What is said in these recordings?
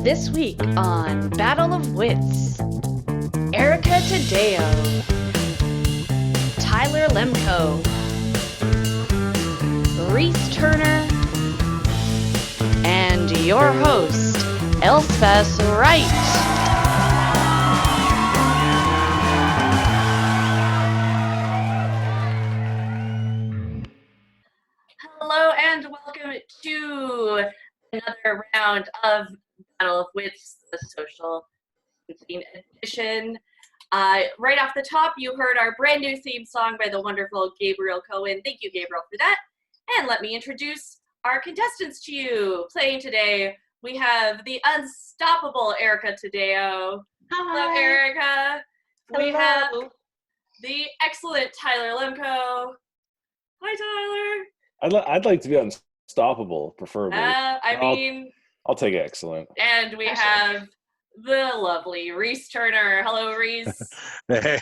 This week on Battle of Wits, Erica Taddeo, Tyler Lemco, Reese Turner, and your host, Elspeth Wright. Hello and welcome to another round of Battle of Wits, the social theme edition. Right off the top, you heard our brand new theme song by the wonderful Gabriel Cohen. Thank you, Gabriel, for that. And let me introduce our contestants to you. Playing today, we have the unstoppable Erica Taddeo. Hi. Hello, Erica. We Hello. have the excellent Tyler Lemco. Hi, Tyler. I'd like to be unstoppable, preferably. I'll take excellent. And we have the lovely Reese Turner. Hello, Reese. Hey,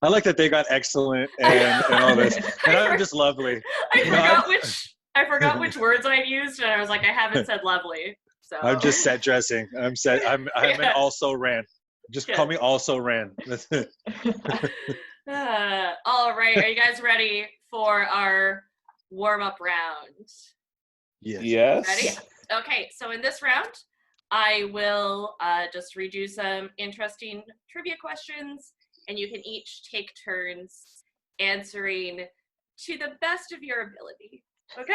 I like that they got excellent and all this. And I'm just lovely. I forgot which words I used, and I was like, I haven't said lovely. So I'm just set dressing. I'm an also ran. Just call me also ran. That's it. All right. Are you guys ready for our warm-up round? Yes. Ready? Okay, so in this round, I will just read you some interesting trivia questions, and you can each take turns answering to the best of your ability. Okay?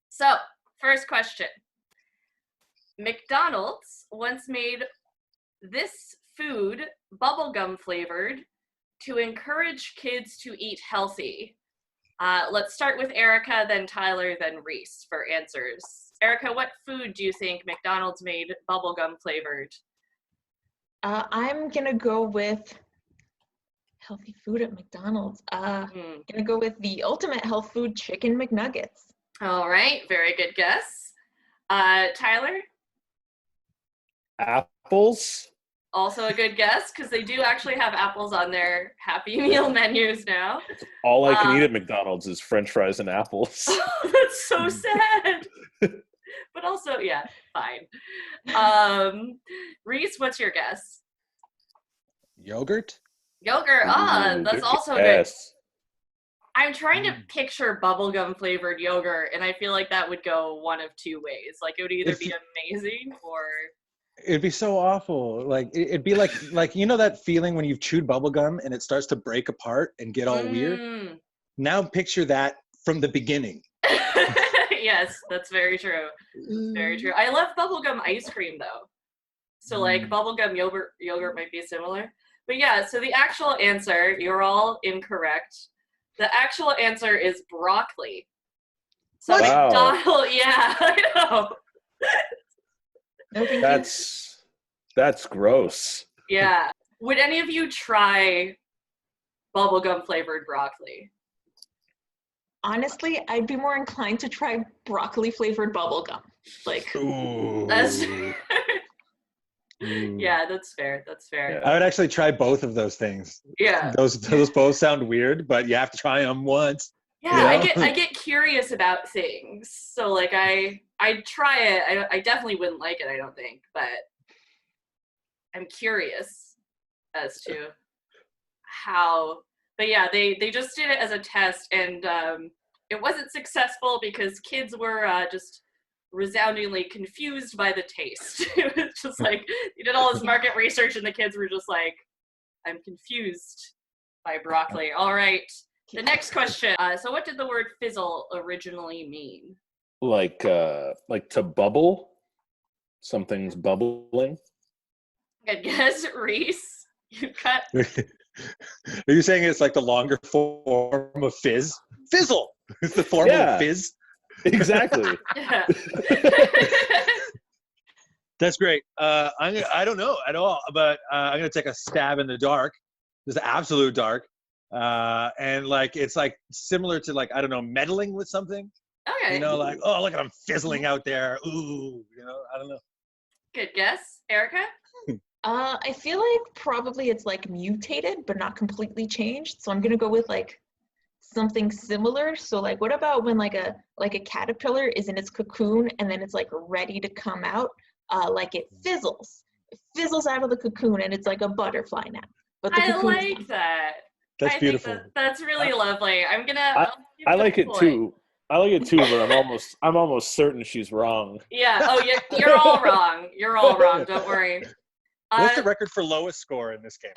So, first question. McDonald's once made this food bubblegum flavored to encourage kids to eat healthy. Let's start with Erica, then Tyler, then Reese for answers. Erica, what food do you think McDonald's made bubblegum flavored? I'm gonna go with healthy food at McDonald's. Gonna go with the ultimate health food, chicken McNuggets. All right, very good guess. Tyler? Apples? Also a good guess, because they do actually have apples on their Happy Meal menus now. All I can eat at McDonald's is French fries and apples. That's so sad. But also, yeah, fine. Reese, what's your guess? Yogurt? Yogurt. That's also good. Yes. I'm trying to picture bubblegum flavored yogurt, and I feel like that would go one of two ways. Like, it would either be amazing or... It'd be so awful. Like it'd be like you know that feeling when you've chewed bubble gum and it starts to break apart and get all weird? Now picture that from the beginning. Yes, that's very true. Very true. I love bubblegum ice cream though. So like bubblegum yogurt might be similar. But yeah, so the actual answer, you're all incorrect. The actual answer is broccoli. So wow. McDonald's, yeah, I know. That's gross. Yeah. Would any of you try bubblegum flavored broccoli? Honestly, I'd be more inclined to try broccoli flavored bubblegum. Like, Ooh. That's yeah, that's fair. That's fair. Yeah. I would actually try both of those things. Yeah. Those both sound weird, but you have to try them once. Yeah, you know? I get curious about things. So like I'd try it. I definitely wouldn't like it, I don't think, but I'm curious as to how. But yeah, they just did it as a test, and it wasn't successful because kids were just resoundingly confused by the taste. It was just like, you did all this market research and the kids were just like, I'm confused by broccoli. All right, the next question. So what did the word fizzle originally mean? Like to bubble? Something's bubbling? Good guess, Reese. You cut. Are you saying it's like the longer form of fizz? Fizzle! It's the form of fizz? Exactly. Yeah. That's great. I don't know at all, but I'm going to take a stab in the dark. Just absolute dark. And like, it's like similar to like, I don't know, meddling with something. Okay. You know, like, oh, look at them fizzling out there. Ooh, you know, I don't know. Good guess. Erica? I feel like probably it's like mutated, but not completely changed. So I'm gonna go with like something similar. So like, what about when like a caterpillar is in its cocoon and then it's like ready to come out? like it fizzles. It fizzles out of the cocoon, and it's like a butterfly now. But the I cocoon is like that. That's beautiful. That's really lovely. I like it too. I like it too, but I'm almost certain she's wrong. Yeah. Oh, you're all wrong. You're all wrong. Don't worry. What's the record for lowest score in this game?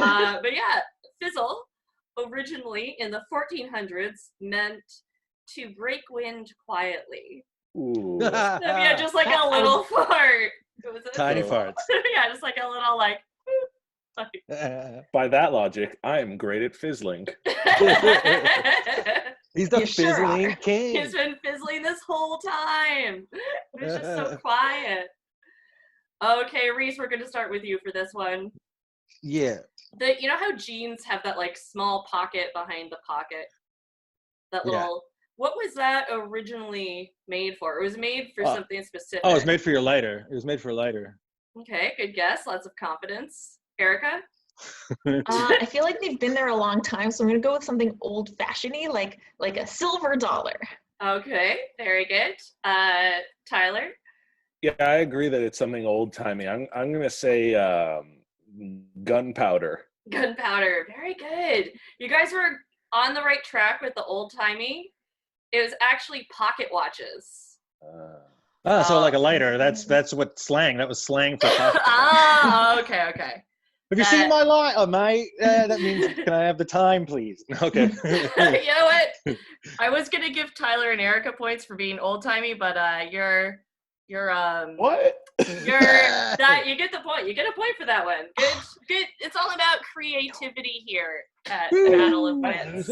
But yeah, fizzle originally in the 1400s meant to break wind quietly. Ooh. So, yeah, just like a little fart. Tiny farts. Yeah, just like a little like. By that logic, I am great at fizzling. He's the fizzling king. He's been fizzling this whole time. It's just so quiet. Okay, Reese, we're going to start with you for this one. Yeah. You know how jeans have that like small pocket behind the pocket? That little. What was that originally made for? It was made for something specific. Oh, it was made for your lighter. It was made for a lighter. Okay, good guess. Lots of confidence. Erica? I feel like they've been there a long time, so I'm gonna go with something old-fashioned-y, like a silver dollar. Okay, very good. Tyler? Yeah, I agree that it's something old-timey. I'm gonna say gunpowder. Gunpowder, very good. You guys were on the right track with the old-timey. It was actually pocket watches. So like a lighter. That's what slang. That was slang for pocket. Okay. Have you seen my light? Oh, mate. That means, can I have the time, please? Okay. You know what? I was gonna give Tyler and Erica points for being old-timey, but you're what? You get the point. You get a point for that one. Good. It's all about creativity here at Battle of Wits.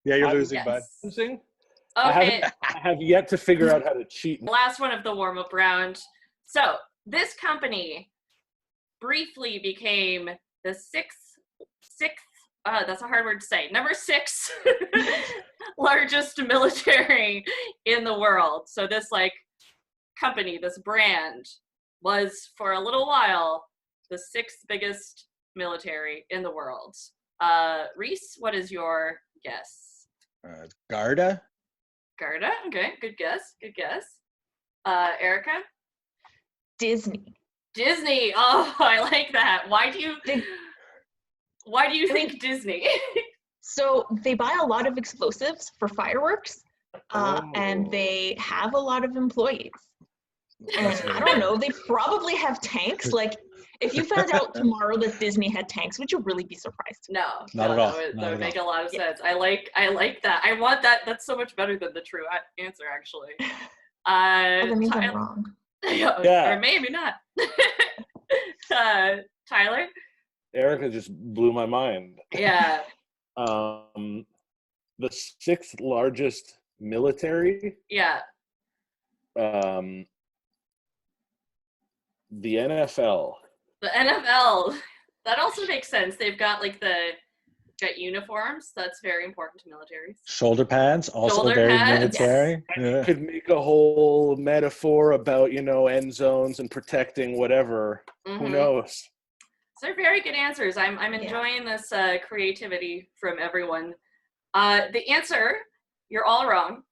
Yeah, you're losing, bud. Losing? Okay. I have yet to figure out how to cheat. Last one of the warm-up round. So this company briefly became the sixth, that's a hard word to say, number 6 largest military in the world. So this like company, this brand was for a little while the 6th biggest military in the world. Reese, what is your guess? Garda? Garda, okay, good guess. Erica? Disney. Disney. Oh, I like that. Why do you think Disney? So they buy a lot of explosives for fireworks, and they have a lot of employees. And I don't know, they probably have tanks. Like, if you found out tomorrow that Disney had tanks, would you really be surprised? No, not at all. That would make a lot of sense. I like that. I want that. That's so much better than the true answer, actually. That means I'm wrong. Yeah. Or maybe not. Tyler? Erica just blew my mind. Yeah. The 6th largest military? Yeah. The NFL. The NFL. That also makes sense. They've got like got uniforms. That's very important to militaries. Shoulder pads, also very military. Yes. Yeah. Could make a whole metaphor about, end zones and protecting whatever. Mm-hmm. Who knows? So they're very good answers. I'm enjoying this creativity from everyone. The answer, you're all wrong.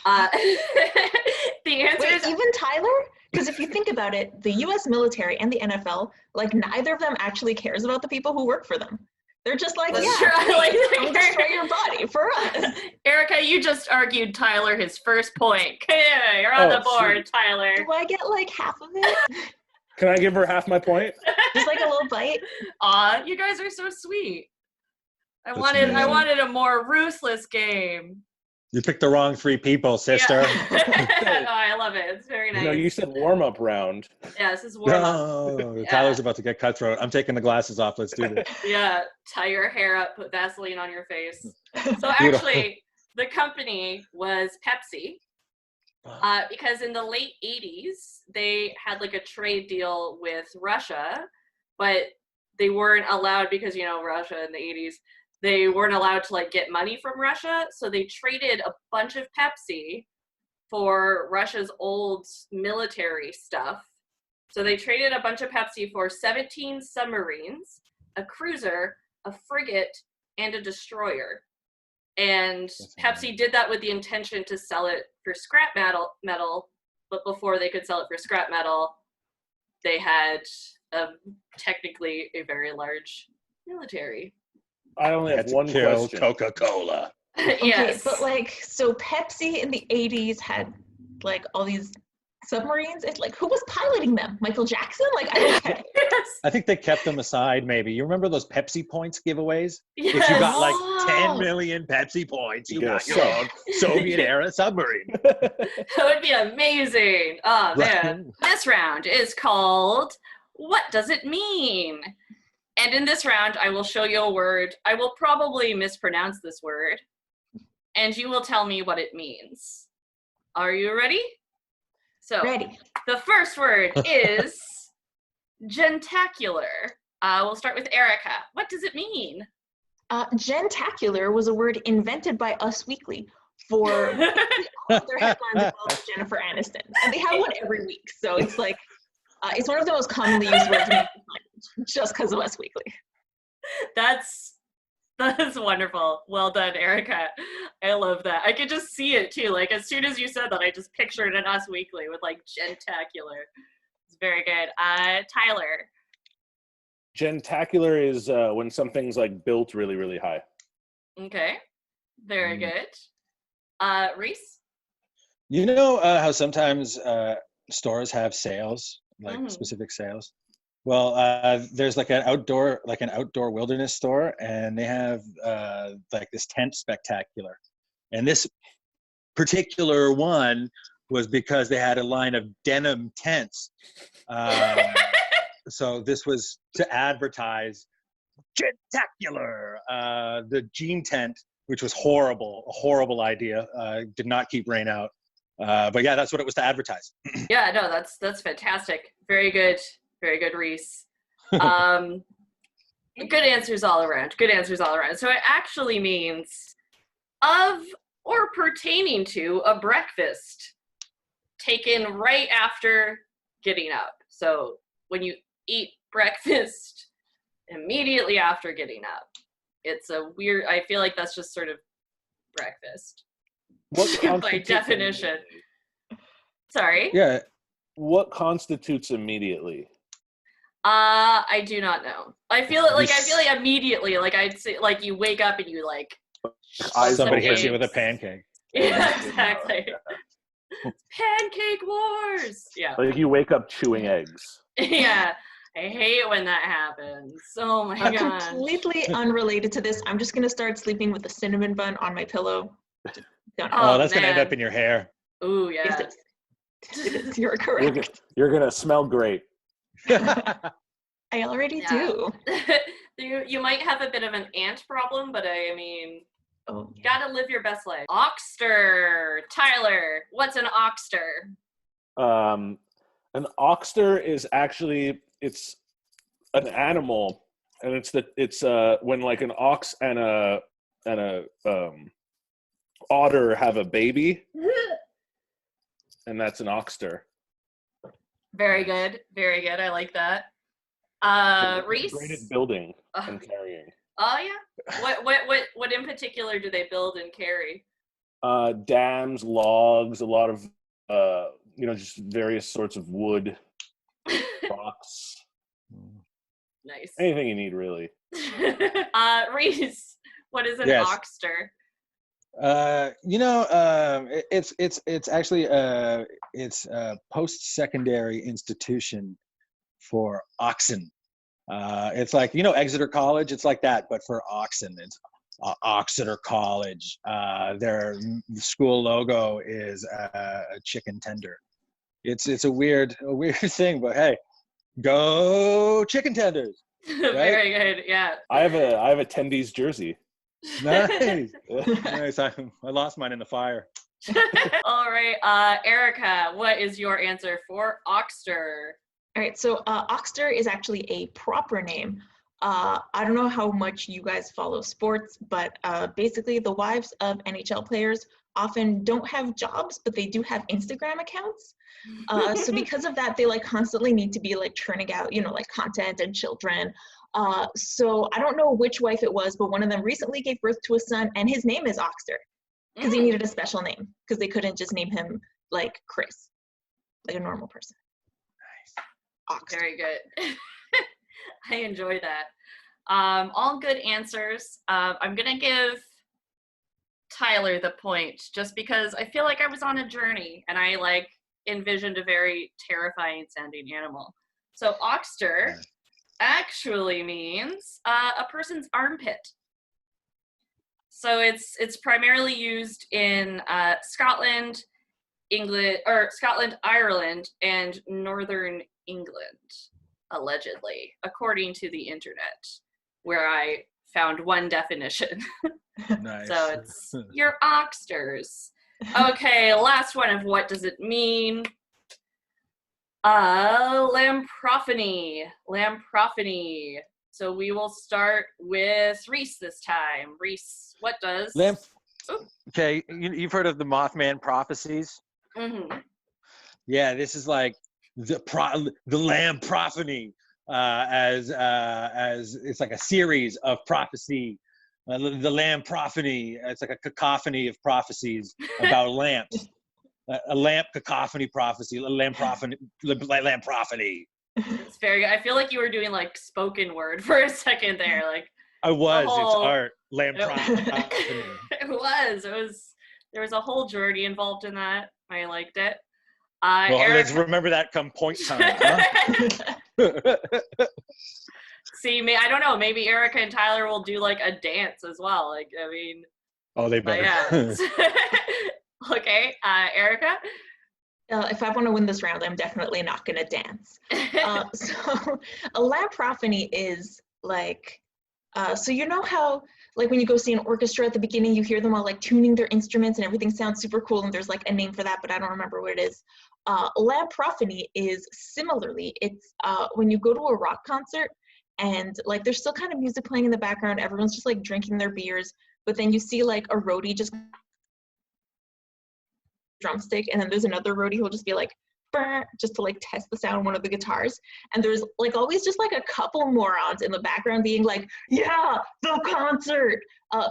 The answer is even Tyler? Because if you think about it, the U.S. military and the NFL, like neither of them actually cares about the people who work for them. They're just like, come destroy your body for us. Erica, you just argued Tyler his first point. Yeah, you're on the board, sweet. Tyler. Do I get like half of it? Can I give her half my point? Just like a little bite? Aw, you guys are so sweet. I wanted a more ruthless game. You picked the wrong 3 people, sister. Yeah. Oh, I love it. It's very nice. No, you said warm-up round. Yeah, this is warm-up. No, Tyler's about to get cutthroat. I'm taking the glasses off. Let's do this. Yeah, tie your hair up, put Vaseline on your face. So actually, the company was Pepsi. Because in the late 80s, they had like a trade deal with Russia, but they weren't allowed because, Russia in the 80s, they weren't allowed to like get money from Russia. So they traded a bunch of Pepsi for Russia's old military stuff. So they traded a bunch of Pepsi for 17 submarines, a cruiser, a frigate, and a destroyer. And Pepsi did that with the intention to sell it for scrap metal but before they could sell it for scrap metal, they had technically a very large military. I only have one kill question. Coca-Cola. Yes. Okay, but like, so Pepsi in the 80s had like all these submarines. It's like, who was piloting them? Michael Jackson? Like, I don't get it. Yes. I think they kept them aside, maybe. You remember those Pepsi points giveaways? Yes. If you got like Oh. 10 million Pepsi points, you Yes. got your own Soviet-era submarine. That would be amazing. Oh, man. This round is called What Does It Mean? And in this round, I will show you a word. I will probably mispronounce this word, and you will tell me what it means. Are you ready? So, Ready. the first word is gentacular. We'll start with Erica. What does it mean? Gentacular was a word invented by Us Weekly for all of their headlines about Jennifer Aniston. And they have one every week. So it's like, it's one of the most commonly used words in English language, just because of Us Weekly. That's wonderful. Well done, Erica. I love that. I could just see it too. Like as soon as you said that, I just pictured an Us Weekly with like gentacular. It's very good. Tyler. Gentacular is when something's like built really, really high. Okay. Very good. Reese. You know how sometimes stores have sales, like Mhm. specific sales? Well, there's like an outdoor wilderness store, and they have like this tent spectacular. And this particular one was because they had a line of denim tents. So this was to advertise Gentacular, the jean tent, which was horrible, a horrible idea. Did not keep rain out. But yeah, that's what it was to advertise. Yeah, no, that's fantastic. Very good, Reese. Good answers all around. Good answers all around. So it actually means of or pertaining to a breakfast taken right after getting up. So when you eat breakfast immediately after getting up, it's a weird. I feel like that's just sort of breakfast. What By constitutes definition. immediately? Sorry. Yeah. What constitutes immediately? I do not know. I feel like immediately, like I'd say, like you wake up and you like. Somebody some hits you with a eggs. pancake. Yeah, exactly. Pancake wars. Yeah. Like you wake up chewing eggs. Yeah. I hate when that happens. Oh my god. Completely unrelated to this, I'm just going to start sleeping with a cinnamon bun on my pillow. Don't know. Oh, that's gonna end man. up in your hair. Ooh, yeah. Yes, it is. You're correct. You're gonna smell great. I already Yeah. do. You might have a bit of an ant problem, but I mean, Oh, you gotta live your best life. OXTER. Tyler, what's an OXTER? An OXTER is actually it's an animal, and it's when like an ox and a otter have a baby, and that's an OXTER. Very good. Very good. I like that. Reese. Great at building and carrying. Oh yeah. What in particular do they build and carry? Dams, logs, a lot of just various sorts of wood, rocks, Nice. anything you need really. Reese, what is an Yes. OXTER? It's actually it's a post-secondary institution for oxen. It's like, Exeter College, it's like that, but for oxen. It's Exeter College. Their school logo is a chicken tender. It's a weird thing, but hey, go chicken tenders. Very good. Yeah. I have a Tendies jersey. Nice. Nice. I lost mine in the fire. All right. Erica, what is your answer for OXTER? all right. So OXTER is actually a proper name. I don't know how much you guys follow sports, but basically the wives of NHL players often don't have jobs, but they do have Instagram accounts. So because of that, they like constantly need to be like churning out, like content and children. So I don't know which wife it was, but one of them recently gave birth to a son, and his name is OXTER because he needed a special name because they couldn't just name him like Chris. like a normal person. Oxter. Very good. I enjoy that. All good answers. I'm gonna give Tyler the point just because I feel like I was on a journey and I like envisioned a very terrifying sounding animal. So OXTER actually means a person's armpit. So it's primarily used in Scotland, England, or Scotland, Ireland, and Northern England, allegedly, according to the internet, where I found one definition. Nice. So it's your OXTERs. Okay, last one of what does it mean? LAMPROPHONY. LAMPROPHONY. So we will start with Reese this time. Reese, what does? Okay, you've heard of the Mothman prophecies? Mm-hmm. Yeah, this is like the LAMPROPHONY, as it's like a series of prophecy. The LAMPROPHONY, it's like a cacophony of prophecies about lamps. A lamp cacophony prophecy, LAMPROPHONY. It's very good. I feel like you were doing like spoken word for a second there. Like I was. whole, it's art. LAMPROPHONY. It was. There was a whole journey involved in that. I liked it. Well, Erica, let's remember that come point time. Huh? See, I don't know. Maybe Erica and Tyler will do like a dance as well. Like, I mean. Oh, they better. Yeah. Okay, Erica. If I want to win this round, I'm definitely not going to dance. So a lamprophony is like, so you know how, like when you go see an orchestra at the beginning, you hear them all like tuning their instruments and everything sounds super cool and there's like a name for that, but I don't remember what it is. Lamprophony is similarly, it's when you go to a rock concert and like there's still kind of music playing in the background, everyone's just like drinking their beers, but then you see like a roadie just drumstick, and then there's another roadie who'll just be like burr, just to like test the sound of one of the guitars, and there's like always just like a couple morons in the background being like, yeah, the concert.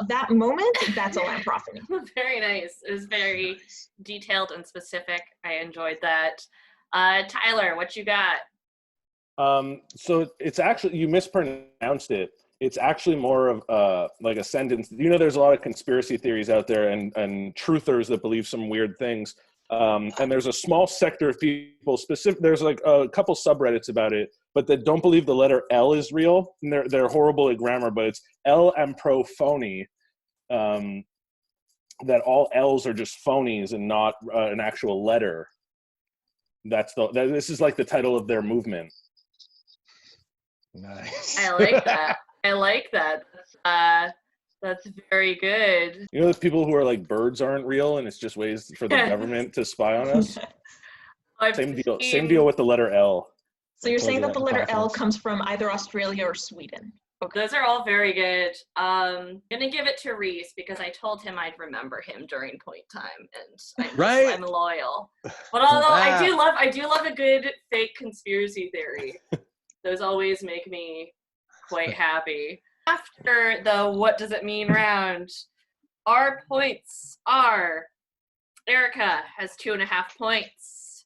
That moment, that's a lamprophony. Very nice. It was very detailed and specific. I enjoyed that. Tyler, what you got? So it's actually, you mispronounced it. It's actually more of like a sentence. You know, there's a lot of conspiracy theories out there and truthers that believe some weird things. And there's a small sector of people, there's like a couple subreddits about it, but that don't believe the letter L is real. And they're horrible at grammar, but it's LAMPROPHONY. That all L's are just phonies and not an actual letter. This is like the title of their movement. Nice. I like that. I like that. That's very good. You know those people who are like birds aren't real and it's just ways for the government to spy on us? Same deal with the letter L. So you're saying that the letter L comes from either Australia or Sweden? Okay. Those are all very good. I'm gonna give it to Reese because I told him I'd remember him during point time, and I'm loyal. But although I do love a good fake conspiracy theory. Those always make me quite happy. After the what does it mean round, our points are Erica has 2.5 points.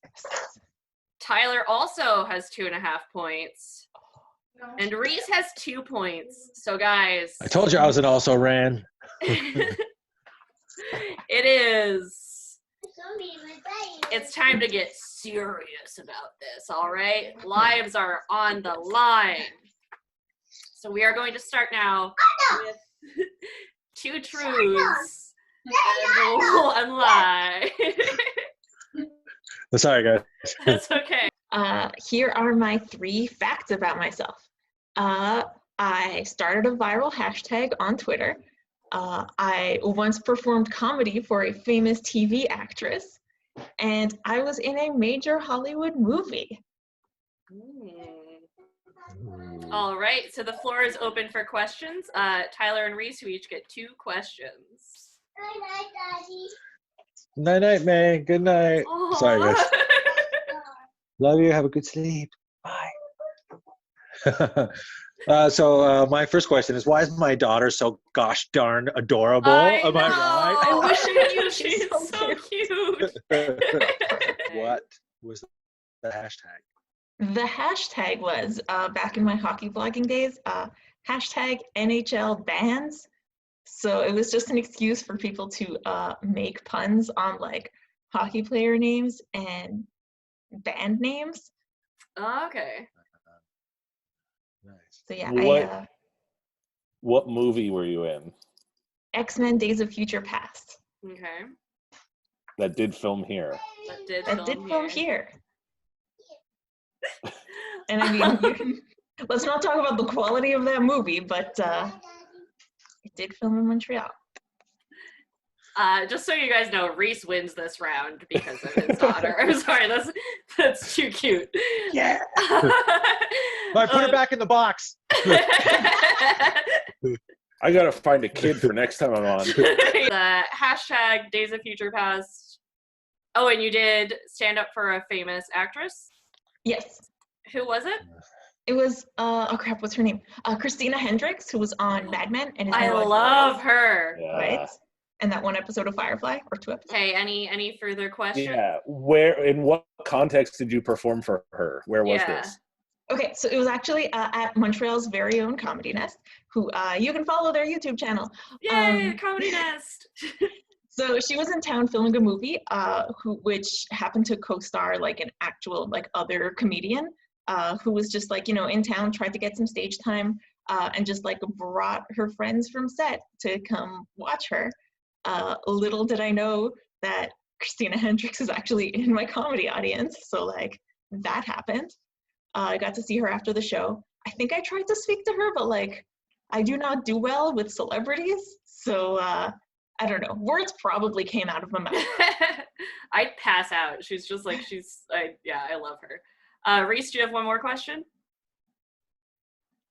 Tyler also has 2.5 points. And Reese has 2 points. So guys. I told you I was an also ran. It is. It's time to get serious about this, all right? Lives are on the line. So we are going to start now with 2 truths and 1 lie. Sorry, guys. That's okay. Here are my 3 facts about myself. I started a viral hashtag on Twitter. I once performed comedy for a famous TV actress, and I was in a major Hollywood movie. All right, so the floor is open for questions. Tyler and Reese, who each get 2 questions. Night, Daddy. Night, man. Good night. Aww. Sorry, guys. Love you. Have a good sleep. Bye. So my first question is, why is my daughter so gosh darn adorable? Am I right? I wish you knew. She's so cute. What was The hashtag. The hashtag was, back in my hockey blogging days, hashtag NHL bans. So it was just an excuse for people to make puns on like hockey player names and band names. Oh, okay. Nice. So yeah, What movie were you in X-Men Days of Future Past. Okay. that did film here? That did film here. And I mean, let's not talk about the quality of that movie, but it did film in Montreal. Just so you guys know, Reese wins this round because of his daughter. I'm sorry, that's too cute. Yeah. I put her back in the box. I gotta find a kid for next time I'm on. The hashtag Days of Future Past. Oh, and you did stand up for a famous actress? Yes. Who was it? It was, oh crap, what's her name? Christina Hendricks, who was on Mad Men. And I love her. Yeah. Right? And that one episode of Firefly, or 2 episodes. Okay, any further questions? Yeah. In what context did you perform for her? Where was this? Okay, so it was actually at Montreal's very own Comedy Nest, who you can follow their YouTube channel. Yay, Comedy Nest! So she was in town filming a movie, which happened to co-star like an actual like other comedian, who was just like, you know, in town, tried to get some stage time, and just like brought her friends from set to come watch her. Little did I know that Christina Hendricks is actually in my comedy audience, so like that happened. I got to see her after the show. I think I tried to speak to her, but like I do not do well with celebrities, so I don't know. Words probably came out of my mouth. I'd pass out. She's just like, I love her. Reese, do you have one more question?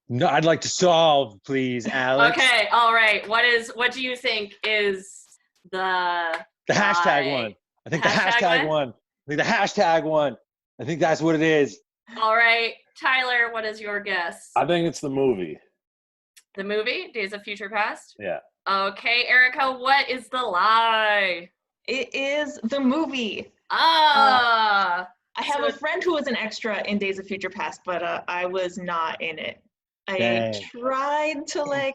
No, I'd like to solve, please, Alex. Okay, all right. What do you think is the hashtag one? I think the hashtag one. I think the hashtag one. I think that's what it is. All right, Tyler, what is your guess? I think it's the movie. The movie, Days of Future Past? Yeah. Okay, Erica, what is the lie? It is the movie. Ah! I have a friend who was an extra in Days of Future Past, but I was not in it. I Dang. tried to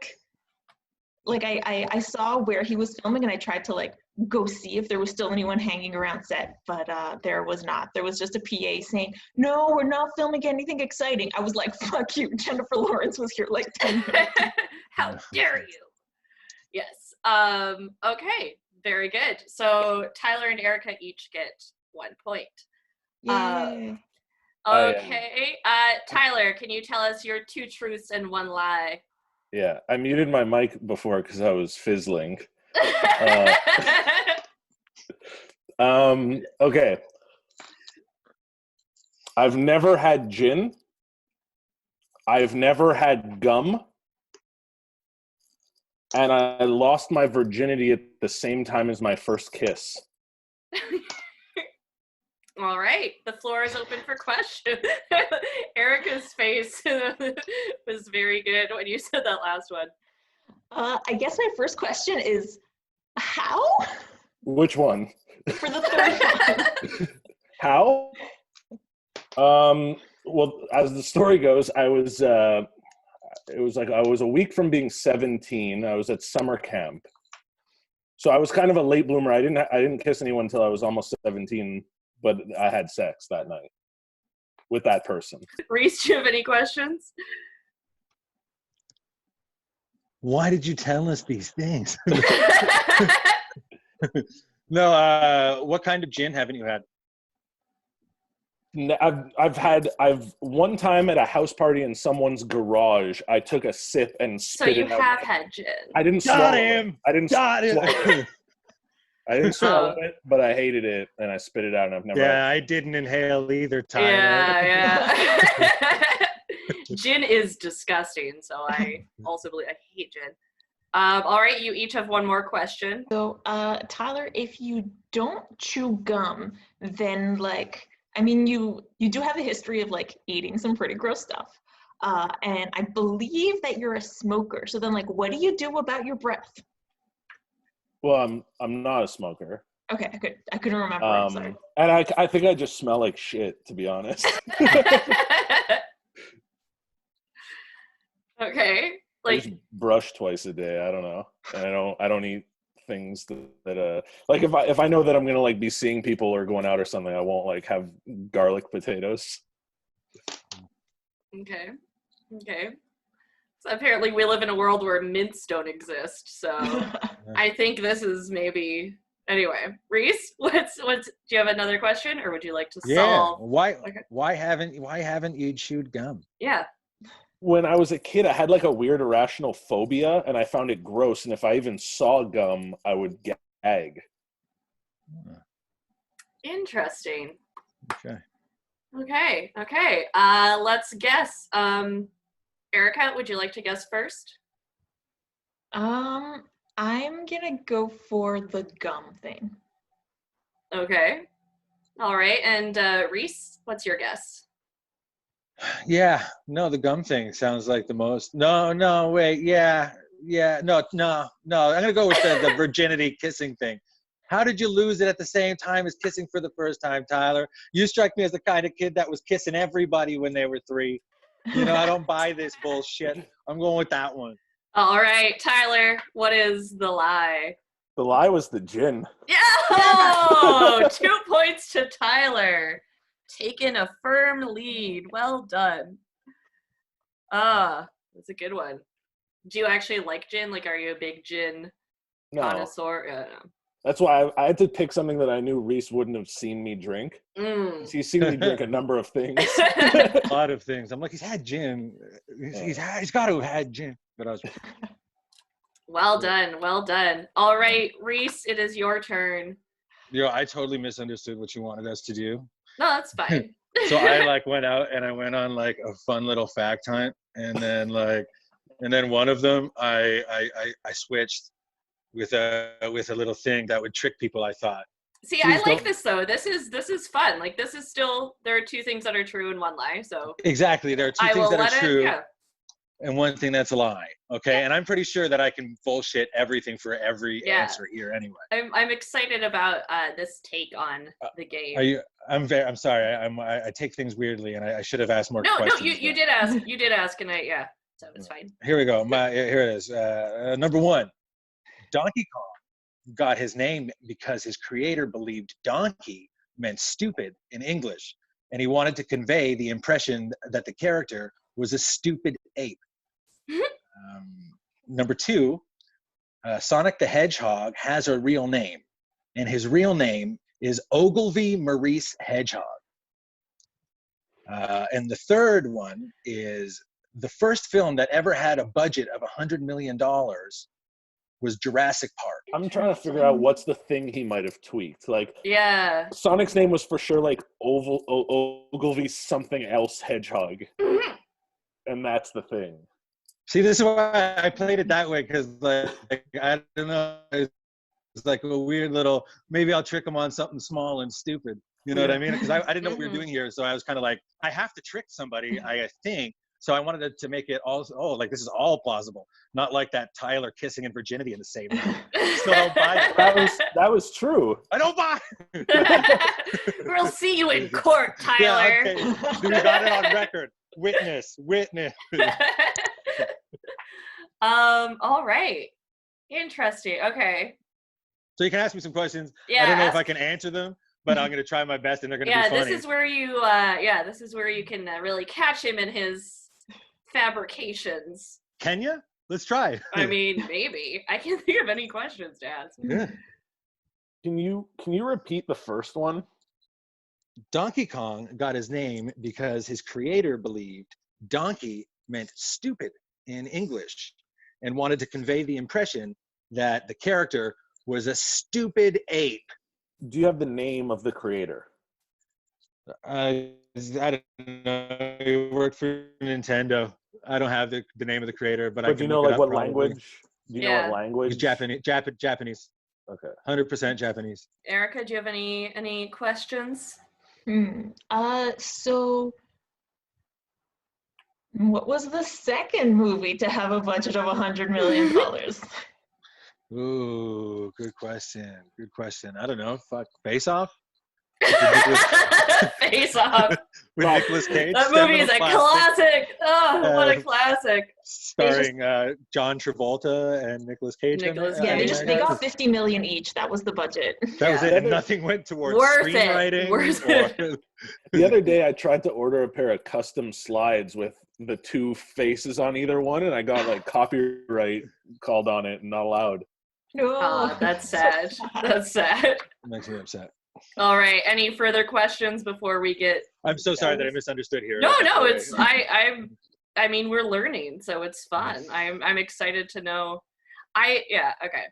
I saw where he was filming and I tried to like go see if there was still anyone hanging around set, but there was not. There was just a PA saying, "No, we're not filming anything exciting." I was like, "Fuck you, Jennifer Lawrence was here like 10 minutes." How dare you? Yes. Okay, very good. So Tyler and Erica each get 1 point. Yay. Okay. Tyler, can you tell us your 2 truths and 1 lie? Yeah. I muted my mic before because I was fizzling. Okay. I've never had gin. I've never had gum. And I lost my virginity at the same time as my first kiss. All right, the floor is open for questions. Erica's face was very good when you said that last one. I guess my first question is, how? Which one? For the third one. How? Well, as the story goes, I was a week from being 17. I was at summer camp. So I was kind of a late bloomer. I didn't kiss anyone until I was almost 17, but I had sex that night with that person. Reese, do you have any questions? Why did you tell us these things? No, what kind of gin haven't you had? I've one time at a house party in someone's garage, I took a sip and spit it out. So you have had gin. I didn't swallow it. I didn't swallow it, but I hated it and I spit it out and I've never. Yeah, I didn't inhale either, Tyler. Yeah. Gin is disgusting, so I also believe I hate gin. All right, you each have 1 more question. So, Tyler, if you don't chew gum, then like, I mean, you do have a history of like eating some pretty gross stuff. And I believe that you're a smoker. So then like, what do you do about your breath? Well, I'm not a smoker. Okay, I couldn't remember. I'm sorry. And I think I just smell like shit, to be honest. Okay. I Like, just brush twice a day. I don't know. And I don't eat things that like if I know that I'm gonna like be seeing people or going out or something, I won't like have garlic potatoes. okay. So apparently we live in a world where mints don't exist. So I think this is maybe. Anyway, Reese, what's do you have another question, or would you like to solve? Why haven't you chewed gum? Yeah. When I was a kid, I had like a weird irrational phobia, and I found it gross. And if I even saw gum, I would gag. Interesting. Okay. Okay. Let's guess. Erica, would you like to guess first? I'm gonna go for the gum thing. Okay. All right. And Reese, what's your guess? Yeah, no, the gum thing sounds like the most. No, wait, yeah, no. I'm gonna go with the virginity kissing thing. How did you lose it at the same time as kissing for the first time, Tyler? You strike me as the kind of kid that was kissing everybody when they were 3. You know, I don't buy this bullshit. I'm going with that one. All right, Tyler, what is the lie? The lie was the gin. Yeah! Oh, 2 points to Tyler. Taking a firm lead. Well done. That's a good one. Do you actually like gin? Like, are you a big gin connoisseur? No. That's why I had to pick something that I knew Reese wouldn't have seen me drink. He's seen me drink a number of things. A lot of things. I'm like, he's had gin. He's got to have had gin. But I was. Well done. All right, Reese, it is your turn. I totally misunderstood what you wanted us to do. No, that's fine. So I like went out and I went on like a fun little fact hunt, and then one of them I switched with a little thing that would trick people, I thought. See, I like this though. This is fun. Like, this is still, there are 2 things that are true and 1 lie. So exactly, there are 2 things that are true and 1 thing that's a lie. Okay, and I'm pretty sure that I can bullshit everything for every answer here anyway. I'm excited about this take on the game. I'm sorry. I take things weirdly, and I should have asked more questions. No, you did ask. You did ask, and so it's fine. Here we go. Here it is. Number 1, Donkey Kong got his name because his creator believed donkey meant stupid in English, and he wanted to convey the impression that the character was a stupid ape. Number 2, Sonic the Hedgehog has a real name, and his real name is Ogilvy Maurice Hedgehog. And the 3rd one is the first film that ever had a budget of $100 million was Jurassic Park. I'm trying to figure out what's the thing he might have tweaked. Like, Sonic's name was for sure like Ogilvy something else Hedgehog, and that's the thing. See, this is why I played it that way, because like I don't know, it's like a weird little. Maybe I'll trick him on something small and stupid. You know what I mean? Because I didn't know what we were doing here, so I was kind of like, I have to trick somebody, I think. So I wanted to make it all, like this is all plausible, not like that Tyler kissing and virginity in the same night. Still don't buy it. That was true. I don't buy. We'll see you in court, Tyler. Yeah, okay. We got it on record. Witness. All right. Interesting. Okay. So you can ask me some questions. Yeah, I don't know if I can answer them, but I'm going to try my best, and they're going to be funny. This is where you can really catch him in his fabrications. Can you? Let's try. I mean, maybe. I can't think of any questions to ask. Yeah. Can you repeat the first one? Donkey Kong got his name because his creator believed donkey meant stupid in English and wanted to convey the impression that the character was a stupid ape. Do you have the name of the creator? I don't know. He worked for Nintendo. I don't have the name of the creator, but I can. Do you know like what language? Do you know what language? It's Japanese. Okay. 100% Japanese. Erica, do you have any questions? So what was the second movie to have a budget of $100 million? Ooh, good question. Good question. I don't know. Fuck. Face Off? Face Off. With Nicolas Cage. That movie is a classic. Oh, what a Uh, classic. Starring John Travolta and Nicolas Cage. Nicolas Yeah, Cage. they got 50 million each. That was the budget. That was Yeah. it. And nothing went towards Worth it. screenwriting. Worth it. or- The other day, I tried to order a pair of custom slides with the two faces on either one, and I got like copyright called on it and not allowed. No. Oh, that's sad. That's sad. Makes me upset. All right. Any further questions before we get? I'm so sorry that I misunderstood here. No, it's I mean, we're learning, so it's fun. I'm excited to know. Okay.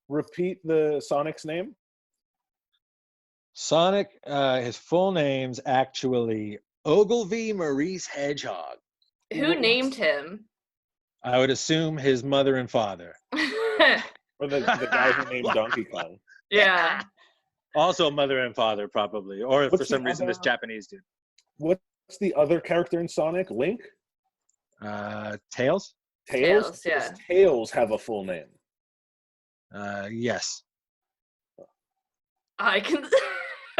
Repeat the Sonic's name. Sonic, his full name's actually Ogilvy Maurice Hedgehog. Who named him? I would assume his mother and father. Or the guy who named Donkey Kong. Yeah. Also mother and father, probably. Or What's for some the reason, this other- Japanese dude. What's the other character in Sonic? Link? Tails? Tails? Yeah. Does Tails have a full name? Yes. I can. You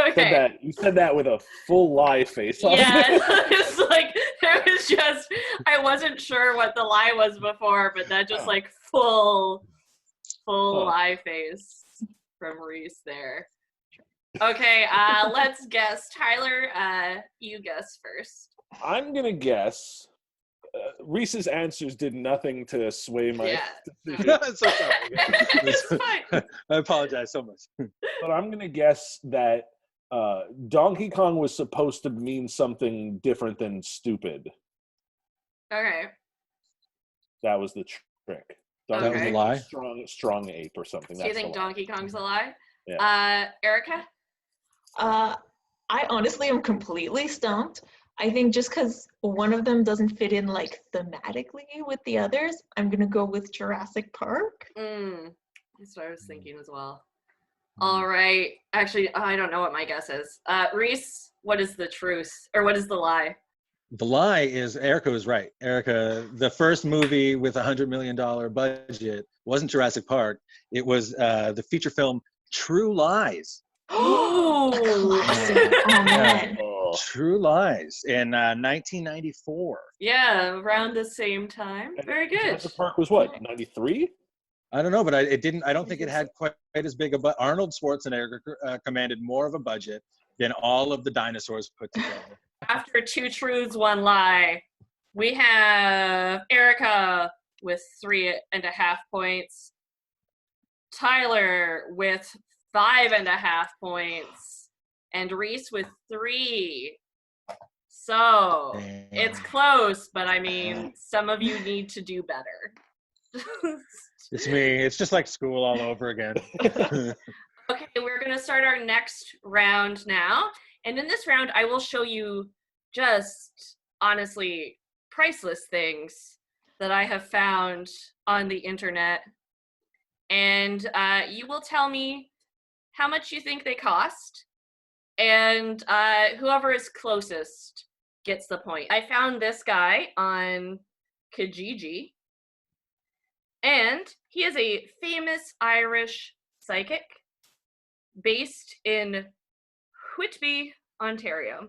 said Okay. that, you said that with a full lie face on Yeah, it. it's like it was just I wasn't sure what the lie was before, but that just like full lie face from Reese there. Okay, let's guess. Tyler, you guess first. I'm going to guess Reese's answers did nothing to sway my Yeah. decision. I'm so sorry. It's fine. I apologize so much. But I'm going to guess that Donkey Kong was supposed to mean something different than stupid. Okay. That was the trick. That was a lie? Strong ape or something. Do you That's think the lie. Donkey Kong's a lie? Yeah. Erica? I honestly am completely stumped. I think just because one of them doesn't fit in like thematically with the others, I'm gonna go with Jurassic Park. That's what I was thinking as well. All right. Actually, I don't know what my guess is. Reese, what is the truth? Or what is the lie? The lie is Erica was right. Erica, the first movie with $100 million budget wasn't Jurassic Park. It was the feature film True Lies. Oh, Classic. Oh man. Oh. True Lies in 1994. Yeah, around the same time. Very good. Jurassic Park was what, 93? I don't know, but I don't think it had quite as big a Arnold Schwarzenegger commanded more of a budget than all of the dinosaurs put together. After 2 truths, 1 lie, we have Erica with 3.5 points, Tyler with 5.5 points, and Reese with 3. So it's close, but I mean, some of you need to do better. It's me. It's just like school all over again. Okay, we're going to start our next round now. And in this round, I will show you just honestly priceless things that I have found on the internet. And you will tell me how much you think they cost. And whoever is closest gets the point. I found this guy on Kijiji. And he is a famous Irish psychic based in Whitby, Ontario.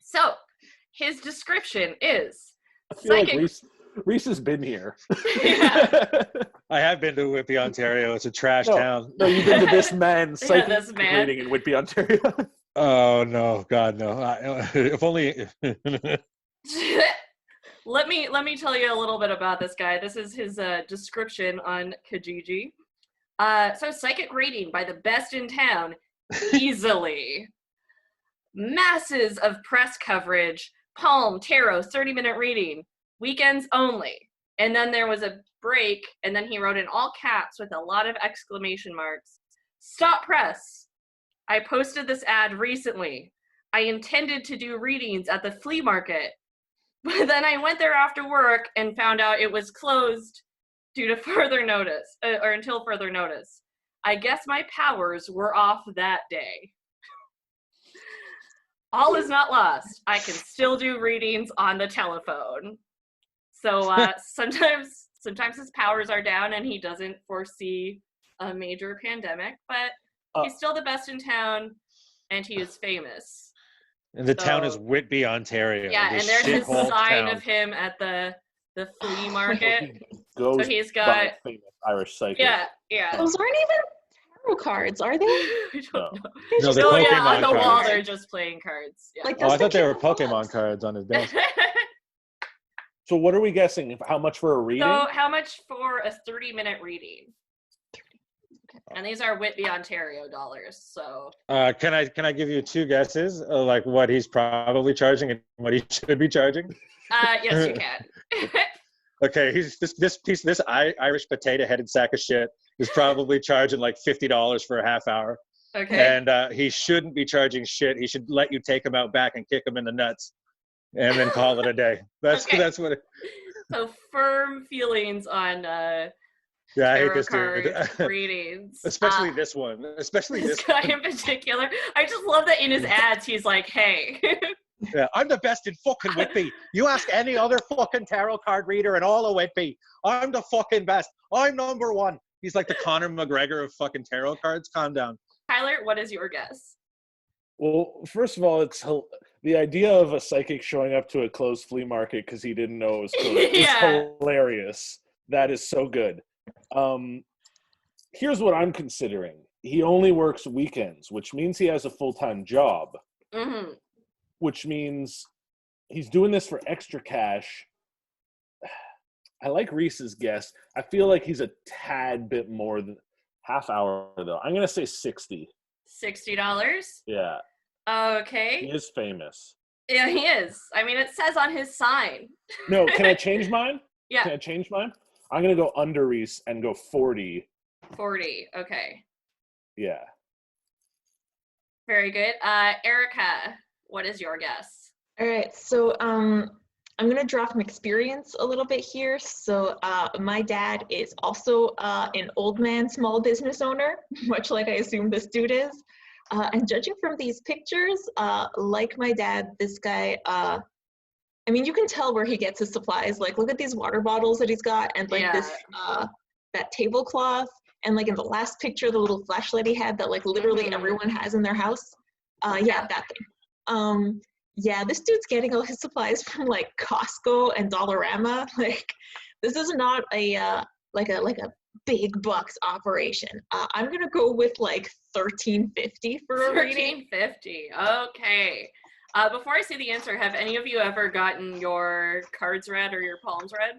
So, his description is I feel like psychic. Reese has been here. Yeah. I have been to Whitby, Ontario. It's a trash town. No, you've been to this man's psychic this man. reading in Whitby, Ontario. Oh no, God no! If only. Let me tell you a little bit about this guy. This is his description on Kijiji. So psychic reading by the best in town, easily. Masses of press coverage, palm, tarot, 30-minute reading, weekends only. And then there was a break, and then he wrote in all caps with a lot of exclamation marks, "Stop press. I posted this ad recently. I intended to do readings at the flea market, but then I went there after work and found out it was closed due to further notice, or until further notice. I guess my powers were off that day. All is not lost. I can still do readings on the telephone." So sometimes Sometimes his powers are down and he doesn't foresee a major pandemic, but he's still the best in town and he is famous. And the town is Whitby, Ontario. Yeah, this and there's his shithole sign town. of him at the flea market. Goes So he's by got famous Irish psychic. yeah. Those aren't even tarot cards, are they? I don't know. No, they're Oh Pokemon yeah, on the wall cards. they're just playing cards. Yeah. Like Oh, I that's the thought they were King of Pokemon Clubs. cards on his desk. So what are we guessing? How much for a reading? So how much for a 30-minute reading? And these are Whitby, Ontario dollars. So Can I give you 2 guesses, like what he's probably charging and what he should be charging? yes, you can. Okay, he's this Irish potato-headed sack of shit is probably charging like $50 for a half hour. Okay. And he shouldn't be charging shit. He should let you take him out back and kick him in the nuts, and then call it a day. That's Okay. that's what. So firm feelings on Yeah, I hate tarot this card dude. readings. Especially this one. Especially This this guy one. in particular. I just love that in his ads he's like, hey. Yeah, I'm the best in fucking Whitby. You ask any other fucking tarot card reader in all of Whitby. I'm the fucking best. I'm number 1. He's like the Conor McGregor of fucking tarot cards. Calm down. Tyler, what is your guess? Well, first of all, the idea of a psychic showing up to a closed flea market because he didn't know it was closed Yeah. is hilarious. That is so good. Here's what I'm considering. He only works weekends, which means he has a full-time job, Mm-hmm. which means he's doing this for extra cash. I like Reese's guess. I feel like he's a tad bit more than half hour, though. I'm going to say 60. $60? Yeah. Okay. He is famous. Yeah, he is. I mean, it says on his sign. No, can I change mine? Yeah. Can I change mine? I'm going to go under Reese and go 40. 40. Okay. Yeah. Very good. Erica, what is your guess? All right, so I'm gonna draw from experience a little bit here. So my dad is also an old man small business owner, much like I assume this dude is. And judging from these pictures, like my dad, this guy, I mean, you can tell where he gets his supplies. Like, look at these water bottles that he's got, and like this, that tablecloth, and like in the last picture, the little flashlight he had that like literally everyone has in their house. Yeah, that thing. Yeah, this dude's getting all his supplies from like Costco and Dollarama. Like, this is not a like a big bucks operation. I'm gonna go with like $13.50 for a reading. $13.50. Okay. Before I say the answer, have any of you ever gotten your cards read or your palms read?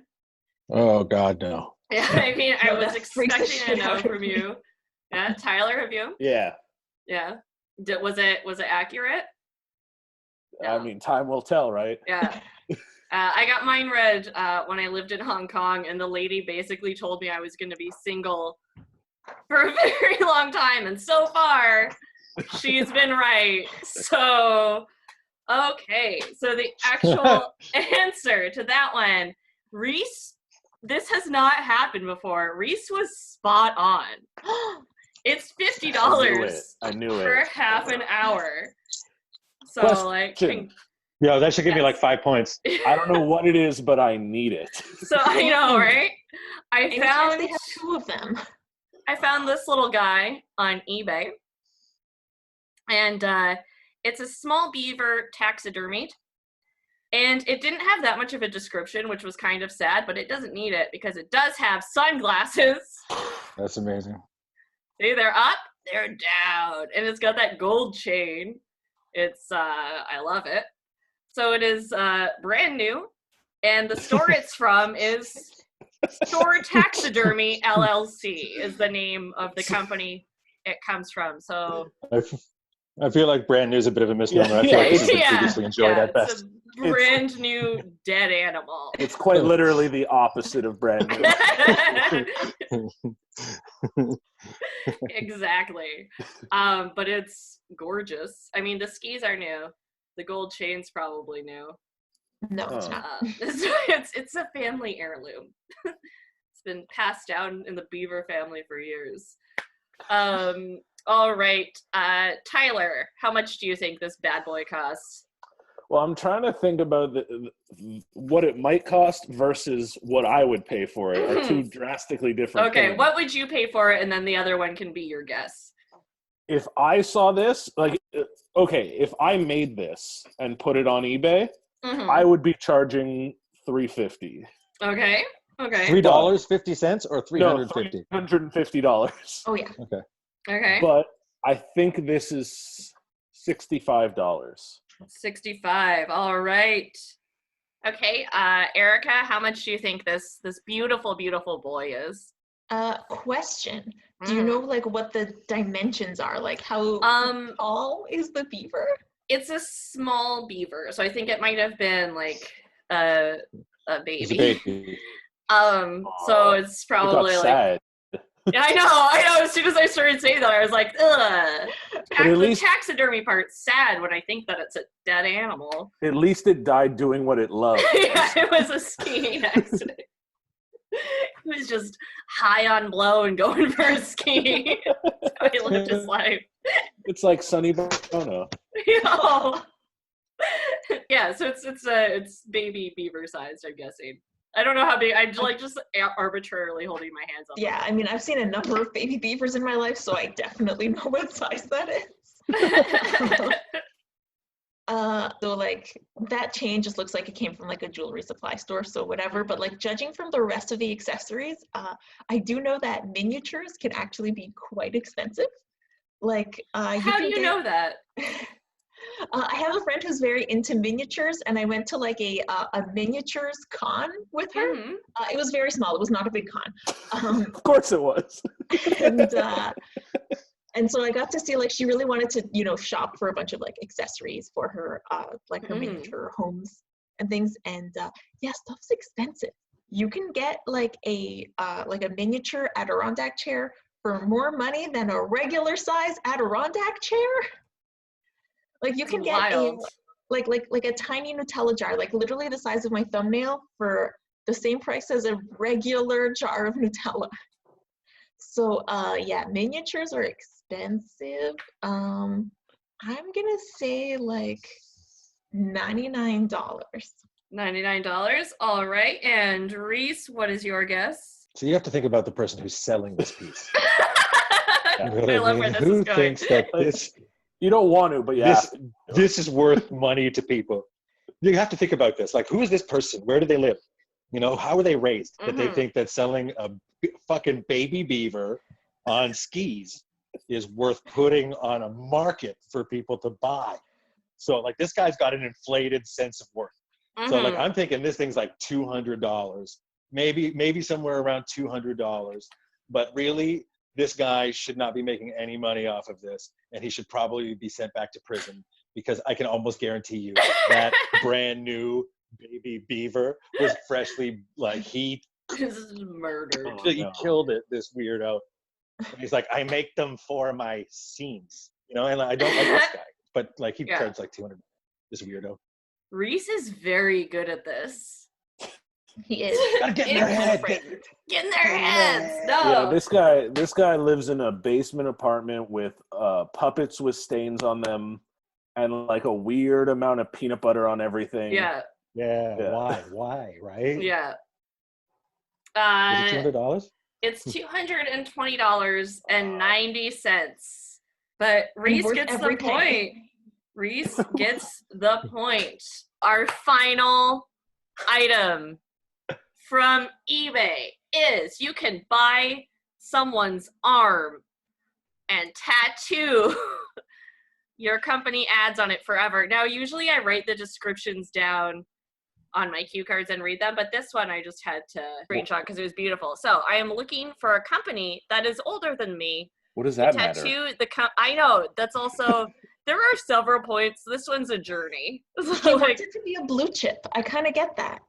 Oh God, no. Yeah, I mean, I No, was that freaks the expecting a shit out no of from me. you. Yeah, Tyler, have you? Yeah. Yeah. Was it accurate? I mean, time will tell, right? Yeah. I got mine read when I lived in Hong Kong, and the lady basically told me I was going to be single for a very long time, and so far, she's been right. So, okay. So the actual answer to that one, Reese, this has not happened before. Reese was spot on. It's $50 I knew for it. half an hour. So, Question. like, Yo, that should give me Yes. like 5 points. I don't know what it is, but I need it. so I know, right? Anytime they have 2 of them. I found this little guy on eBay, and it's a small beaver taxidermied, and it didn't have that much of a description, which was kind of sad, but it doesn't need it because it does have sunglasses. That's amazing. See, they're up, they're down, and it's got that gold chain. It's I love it. So it is brand new, and the store it's from is Store Taxidermy LLC is the name of the company it comes from. So I feel like brand new is a bit of a misnomer. I feel like this is previously enjoyed at best. it's a brand new dead animal. It's quite literally the opposite of brand new. Exactly. But it's gorgeous. I mean, the skis are new. The gold chain's probably new. No, it's not. It's a family heirloom. It's been passed down in the Beaver family for years. All right, Tyler, how much do you think this bad boy costs? Well, I'm trying to think about what it might cost versus what I would pay for it are two drastically different Okay, things. what would you pay for it? And then the other one can be your guess. If I saw this, like, okay, if I made this and put it on eBay, I would be charging $350. Okay. $3.50 or $350? No, $350. Oh yeah. Okay. But I think this is $65. 65. All right. Okay, Erica, how much do you think this beautiful, beautiful boy is? Question. Do you know like what the dimensions are? Like how tall is the beaver? It's a small beaver, so I think it might have been like a baby. It's a baby. So it's probably like sad. Yeah, I know. As soon as I started saying that, I was like, ugh. The taxidermy part's sad when I think that it's a dead animal. At least it died doing what it loved. Yeah, it was a skiing accident. He was just high on blow and going for a ski. That's how he lived his life. It's like Sonny Bono. Yeah, so it's baby beaver sized, I'm guessing. I don't know how big. I'm like just arbitrarily holding my hands up. Yeah, I mean, I've seen a number of baby beavers in my life, so I definitely know what size that is. So like that chain just looks like it came from like a jewelry supply store, so whatever. But like judging from the rest of the accessories, I do know that miniatures can actually be quite expensive. Like, how do you know that? I have a friend who's very into miniatures, and I went to like a miniatures con with her. It was very small. It was not a big con. Of course it was. And so I got to see, like, she really wanted to, you know, shop for a bunch of like accessories for her, like her miniature homes and things. And yeah, stuff's expensive. You can get like a miniature Adirondack chair for more money than a regular size Adirondack chair. Like you can get a tiny Nutella jar, like literally the size of my thumbnail, for the same price as a regular jar of Nutella. So yeah, miniatures are expensive. I'm gonna say like $99. $99. All right. And Reese, what is your guess? So you have to think about the person who's selling this piece. I love where this Who is going. thinks that this? You don't want to, but yeah. This is worth money to people. You have to think about this. Like, who is this person? Where do they live? You know, how were they raised? That they think that selling a fucking baby beaver on skis is worth putting on a market for people to buy. So, like, this guy's got an inflated sense of worth. So, like, I'm thinking this thing's like $200, maybe somewhere around $200. But really, this guy should not be making any money off of this, and he should probably be sent back to prison, because I can almost guarantee you that brand new baby beaver was freshly, like, he murdered. He killed it, this weirdo. He's like, I make them for my scenes, you know, and I don't like this guy, but like he charged like $200. This weirdo. Reese is very good at this. He is. Gotta get in their head. Get in their heads. No. Yeah, this guy lives in a basement apartment with puppets with stains on them and like a weird amount of peanut butter on everything. Yeah. Why, right? Yeah. Is it $200? It's $220.90. But Reese gets the point. Reese gets the point. Our final item from eBay is you can buy someone's arm and tattoo your company ads on it forever. Now, usually I write the descriptions down on my cue cards and read them, but this one I just had to screenshot because it was beautiful. So I am looking for a company that is older than me. What does that matter? I know, that's also, there are several points. This one's a journey. He wants it to be a blue chip. I kind of get that.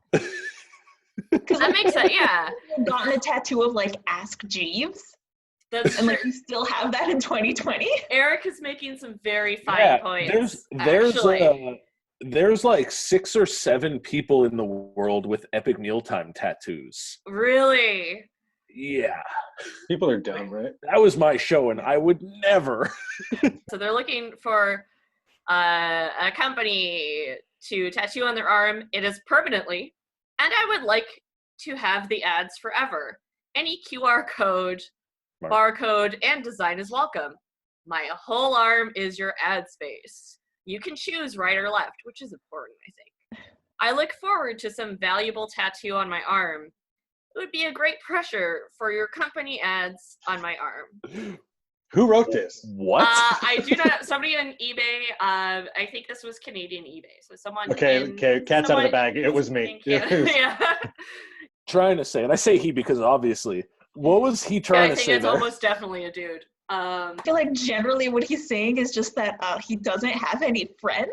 That makes sense, yeah. You've gotten a tattoo of like Ask Jeeves. And like you still have that in 2020. Eric is making some very fine points. There's like 6 or 7 people in the world with Epic Mealtime tattoos. Really? Yeah. People are dumb, right? That was my show, and I would never. So they're looking for a company to tattoo on their arm, it is permanently, and I would like to have the ads forever. Any QR code, barcode, and design is welcome. My whole arm is your ad space. You can choose right or left, which is important, I think. I look forward to some valuable tattoo on my arm. It would be a great pressure for your company ads on my arm. Who wrote this? What? I do not. Somebody on eBay. I think this was Canadian eBay. So someone. Okay, cat's out of the bag. It was me. Yeah. Trying to say, and I say he because obviously, what was he trying to say? I think it's there? almost definitely a dude. I feel like generally what he's saying is just that he doesn't have any friends.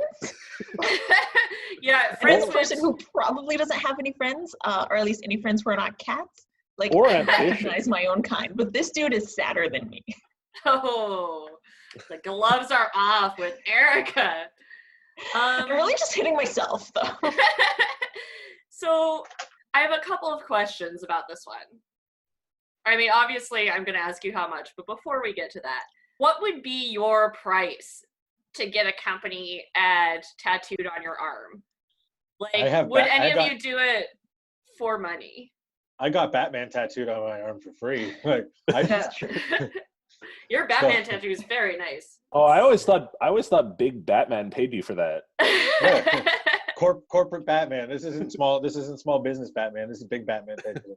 Yeah, friends. As a person who probably doesn't have any friends, or at least any friends who are not cats. Like, or I recognize my own kind, but this dude is sadder than me. Oh, the gloves are off with Erica. I'm really just hitting myself, though. So, I have a couple of questions about this one. I mean, obviously, I'm going to ask you how much, but before we get to that, what would be your price to get a company ad tattooed on your arm? Like, would any of you do it for money? I got Batman tattooed on my arm for free. Like, That's true. Your Batman tattoo is very nice. Oh, I always thought Big Batman paid you for that. Yeah. Corporate Batman. This isn't small business Batman. This is big Batman tattoo.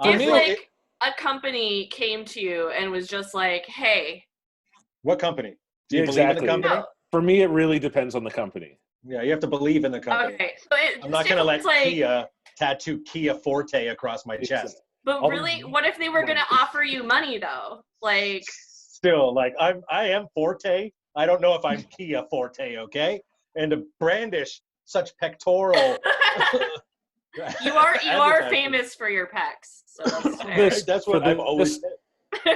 If a company came to you and was just like, "Hey," what company? Do you believe in the company? No. For me, it really depends on the company. Yeah, you have to believe in the company. Okay, so I'm not going to let Kia tattoo Kia Forte across my chest. But really, what if they were going to offer you money though? Like, still, like I am Forte. I don't know if I'm Kia Forte, okay? And to brandish such pectoral. you are famous for your pecs. So that's what I've always said.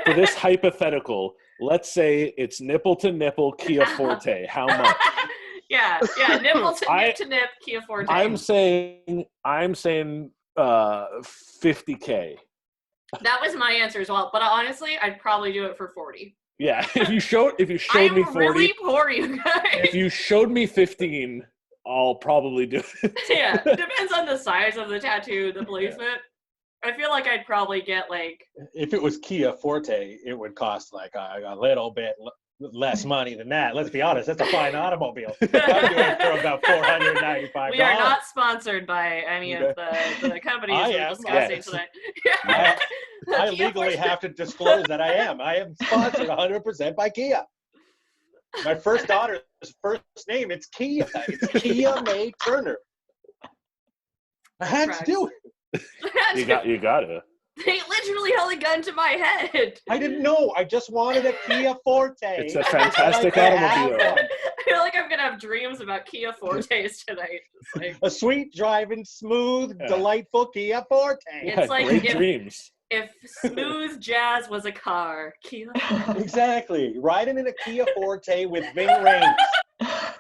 For this hypothetical, let's say it's nipple to nipple Kia Forte. How much? Yeah, nipple to nip to nip Kia Forte. I'm saying 50K. That was my answer as well. But honestly, I'd probably do it for 40. Yeah, if you showed me 40, I'm really poor, you guys. If you showed me 15, I'll probably do it. Yeah, depends on the size of the tattoo, the placement. I feel like I'd probably get like. If it was Kia Forte, it would cost like a little bit less money than that. Let's be honest, that's a fine automobile. I'm doing it for about $495. We are not sponsored by any of the companies we're discussing tonight. I legally have to disclose that I am. I am sponsored 100% by Kia. My first daughter's first name, it's Kia. It's Kia May Turner. I had to do it. You got it. They literally held a gun to my head. I didn't know. I just wanted a Kia Forte. It's a fantastic automobile. I feel like I'm gonna have dreams about Kia Fortes tonight. Like, a sweet driving, smooth, delightful Kia Forte. It's like great dreams. If smooth jazz was a car, Kia. Exactly. Riding in a Kia Forte with Ving Rhames.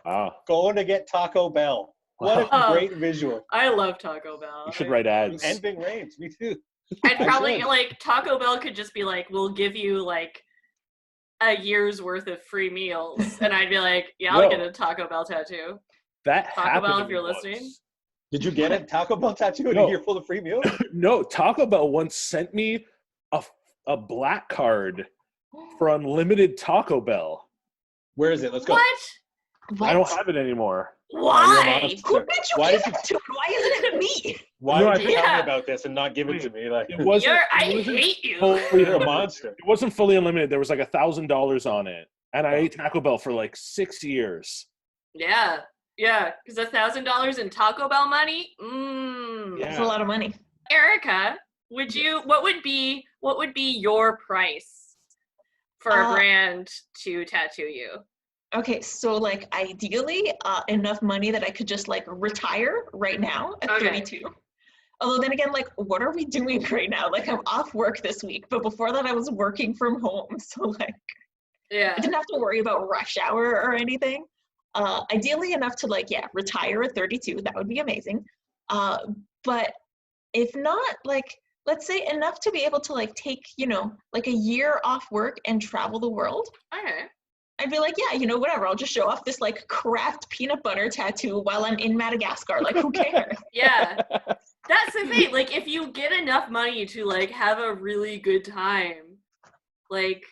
Wow. Going to get Taco Bell. What a great visual. I love Taco Bell. You should write ads. And Ving Rhames, me too. I'd probably, like, Taco Bell could just be like, we'll give you, like, a year's worth of free meals. And I'd be like, yeah, I'll get a Taco Bell tattoo. That Taco Bell, if you're listening. Did you get a Taco Bell tattoo and a year full of free meals? No, Taco Bell once sent me a black card for unlimited Taco Bell. Where is it? Let's go. What? I don't have it anymore. Why? Who did you give it to? Why isn't it me? Why did you tell me about this and not give it to me? Like, it wasn't. I hate you. You're a monster. It wasn't fully unlimited. There was like $1,000 on it, and I ate Taco Bell for like 6 years. Yeah, because $1,000 in Taco Bell money. That's a lot of money. Erica, what would be your price for a brand to tattoo you? Okay, so like ideally enough money that I could just like retire right now at 32. Although then again, like, what are we doing right now? Like, I'm off work this week, but before that I was working from home. So like, I didn't have to worry about rush hour or anything. Ideally enough to like, retire at 32. That would be amazing. But if not, like, let's say enough to be able to like take, like a year off work and travel the world. Okay. I'd be like, yeah, you know, whatever. I'll just show off this like craft peanut butter tattoo while I'm in Madagascar. Like, who cares? Yeah. That's the thing. Like, if you get enough money to like have a really good time, like,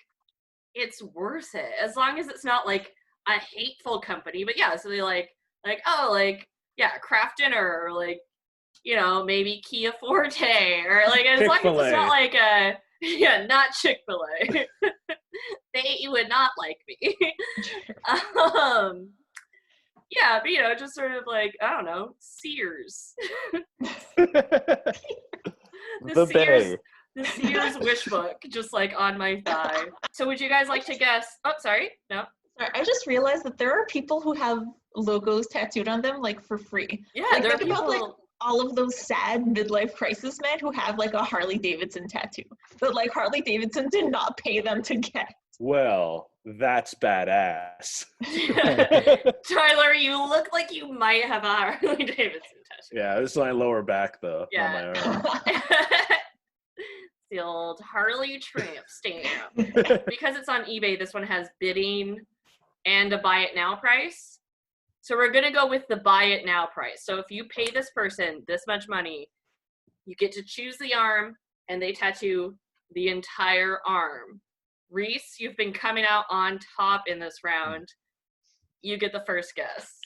it's worth it. As long as it's not like a hateful company. But yeah, so they like, oh, like, yeah, craft dinner, or like, you know, maybe Kia Forte, or like, as long as it's not like a, yeah, not Chick-fil-A. They would not like me. Yeah, but you know, just sort of like, I don't know, Sears. Bay. The Sears wish book, just like on my thigh. So would you guys like to guess? Oh, sorry, no. Sorry, I just realized that there are people who have logos tattooed on them like for free. Yeah, like, there are think people. about like all of those sad midlife crisis men who have like a Harley Davidson tattoo that like Harley Davidson did not pay them to get. Well, that's badass. Tyler, you look like you might have a Harley Davidson tattoo. Yeah, this is my lower back though. Yeah. On my arm. The old Harley tramp stamp. Because it's on eBay, this one has bidding and a buy it now price. So we're gonna go with the buy it now price. So if you pay this person this much money, you get to choose the arm and they tattoo the entire arm. Reese, you've been coming out on top in this round. You get the first guess.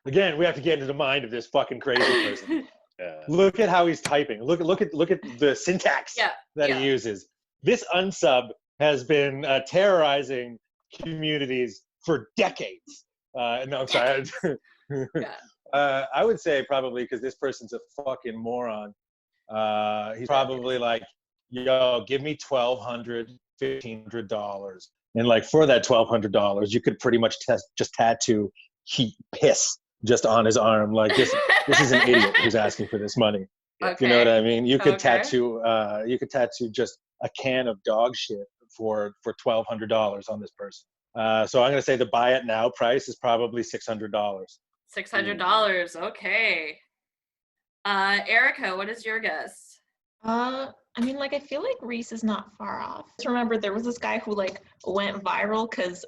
Again, we have to get into the mind of this fucking crazy person. Yeah. Look at how he's typing. Look at the syntax that he uses. This unsub has been terrorizing communities for decades. No, I'm sorry. I would say probably because this person's a fucking moron. He's probably like, yo, give me $1,200, $1,500. And like for that $1,200, you could pretty much just tattoo heat piss just on his arm. Like this is an idiot who's asking for this money. Okay. You know what I mean? You could tattoo just a can of dog shit for $1,200 on this person. So I'm gonna say the buy it now price is probably $600. $600. Okay. Erica, what is your guess? I mean, like, I feel like Reese is not far off. Just remember, there was this guy who, like, went viral because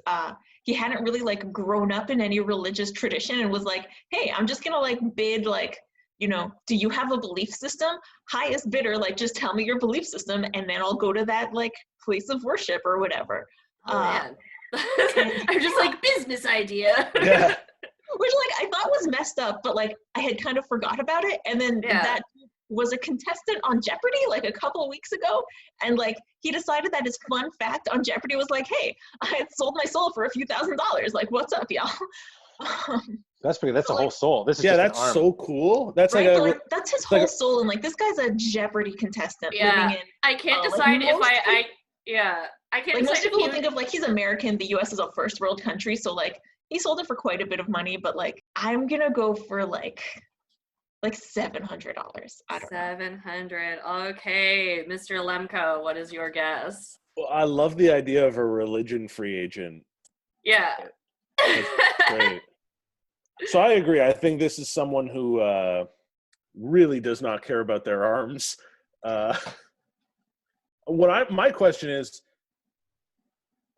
he hadn't really, like, grown up in any religious tradition and was like, hey, I'm just gonna, like, bid, like, you know, do you have a belief system? Highest bidder, like, just tell me your belief system, and then I'll go to that, like, place of worship or whatever. Oh, man. I'm just like, business idea. Yeah. Which, like, I thought was messed up, but, like, I had kind of forgot about it, and then that was a contestant on Jeopardy like a couple of weeks ago, and like he decided that his fun fact on Jeopardy was like, hey, I had sold my soul for a few $1,000s, like, what's up, y'all? That's pretty. That's a whole soul. This is that's so cool. That's right? like that's his whole soul, and like this guy's a Jeopardy contestant living in. I can't decide if I can't like, decide most if people you will think of like he's American. The U.S. is a first world country, so like he sold it for quite a bit of money. But like I'm gonna go for like $700. I don't know. 700. Okay, Mr. Lemco, what is your guess? Well, I love the idea of a religion-free agent. Yeah. That's great. So I agree. I think this is someone who really does not care about their arms. My question is,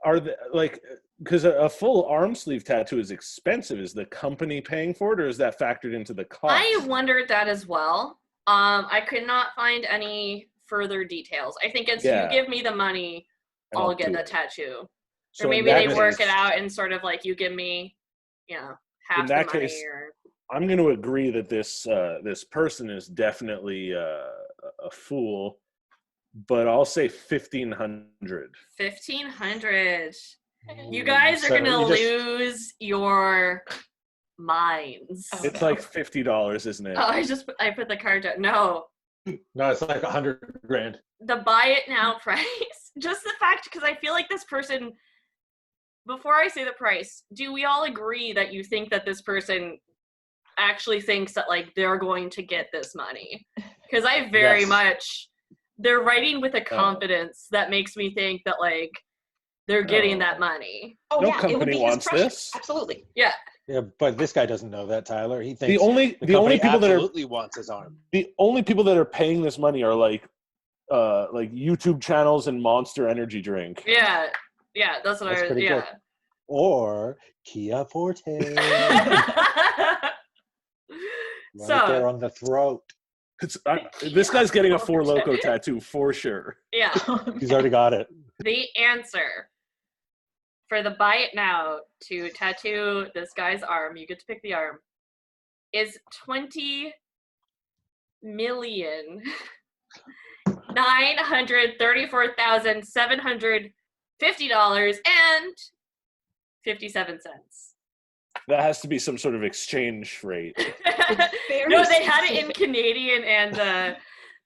are they like, because a full arm sleeve tattoo is expensive. Is the company paying for it, or is that factored into the cost? I wondered that as well. I could not find any further details. I think it's you give me the money, I'll get the tattoo. So or maybe they work it out and sort of like you give me, you know, half the money. Case, I'm going to agree that this person is definitely a fool, but I'll say 1,500. 1,500. You guys are gonna lose your minds. It's like $50, isn't it? Oh, I put the card down. No, it's like $100,000. The buy it now price. Just the fact, because I feel like this person. Before I say the price, do we all agree that you think that this person actually thinks that like they're going to get this money? Because I very much. They're writing with a confidence that makes me think that like. They're getting that money. Oh, no yeah, company it would be wants this. Absolutely. Yeah. Yeah, but this guy doesn't know that, Tyler. He thinks the only people that absolutely wants his arm. The only people that are paying this money are like YouTube channels and Monster Energy drink. Yeah, that's what That's I. pretty Yeah. good. or Kia Forte. Right there on the throat. This guy's getting a Four Loko tattoo for sure. Yeah. He's already got it. The answer for the buy it now to tattoo this guy's arm, you get to pick the arm, is $20,934,750.57. That has to be some sort of exchange rate. No, they had it in Canadian, and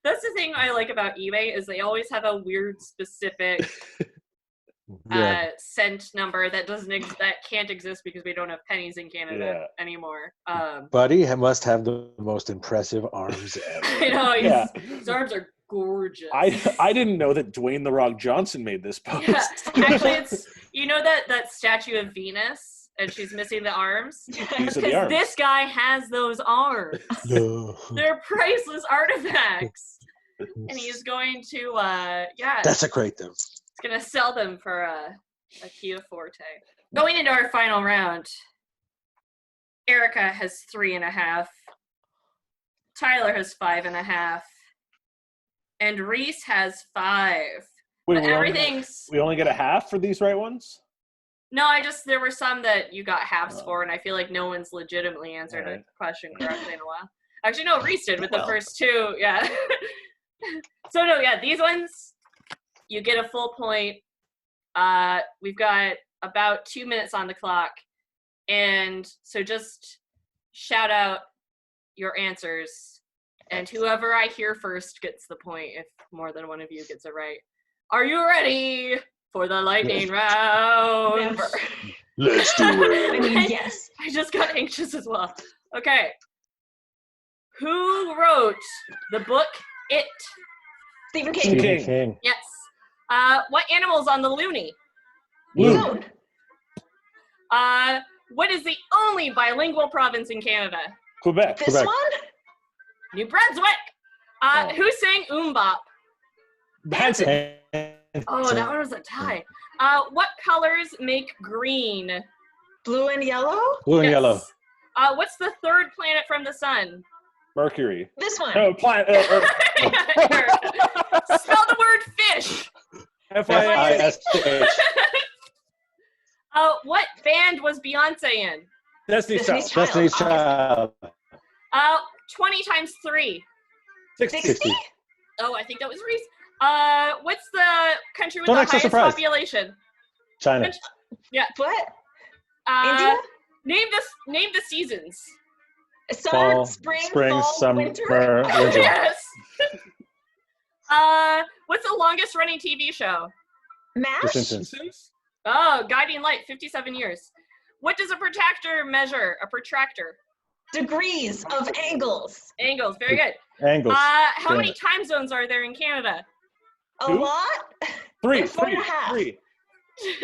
that's the thing I like about eBay is they always have a weird specific cent number that that can't exist because we don't have pennies in Canada anymore. Buddy must have the most impressive arms ever. I know, his arms are gorgeous. I didn't know that Dwayne The Rock Johnson made this post. Yeah. Actually, it's that statue of Venus. And she's missing the arms. These are the arms. This guy has those arms. No. They're priceless artifacts. And he's going to, desecrate them. He's going to sell them for a Kia Forte. Going into our final round, Erica has 3.5. Tyler has 5.5. And Reese has 5. Wait, we only get a half for these right ones? No, there were some that you got halves for, and I feel like no one's legitimately answered a question correctly in a while. Actually, no, Reese did with the first 2, yeah. So, no, yeah, these ones, you get a full point. We've got about 2 minutes on the clock, and so just shout out your answers, and whoever I hear first gets the point if more than one of you gets it right. Are you ready for the lightning round? Never. Let's do it. I mean, yes. I just got anxious as well. Okay. Who wrote the book It? Stephen King. King. Yes. What animal's on the loonie? Loon. What is the only bilingual province in Canada? Quebec. This one? New Brunswick. Who sang Bop? Hanson. Oh, that one was a tie. What colors make green? Blue and yellow? Blue and yellow. What's the third planet from the sun? Mercury. This one. No, planet. Spell the word fish. F-I-S-H. What band was Beyonce in? Destiny's Child. Destiny's Child. 20 times 3. 60. Oh, I think that was Reese. What's the country with Don't the act so highest surprised. population? China. Yeah. What? India? India? Name the seasons. Summer, Fall, spring, spring, fall, summer, winter. winter. Yes. What's the longest running TV show? The MASH? Simpsons. Oh, Guiding Light, 57 years. What does a protractor measure? A protractor. Degrees of angles. Angles, very good. Angles. How many time zones are there in Canada? A 2? lot? 3. Like 4.5. 6.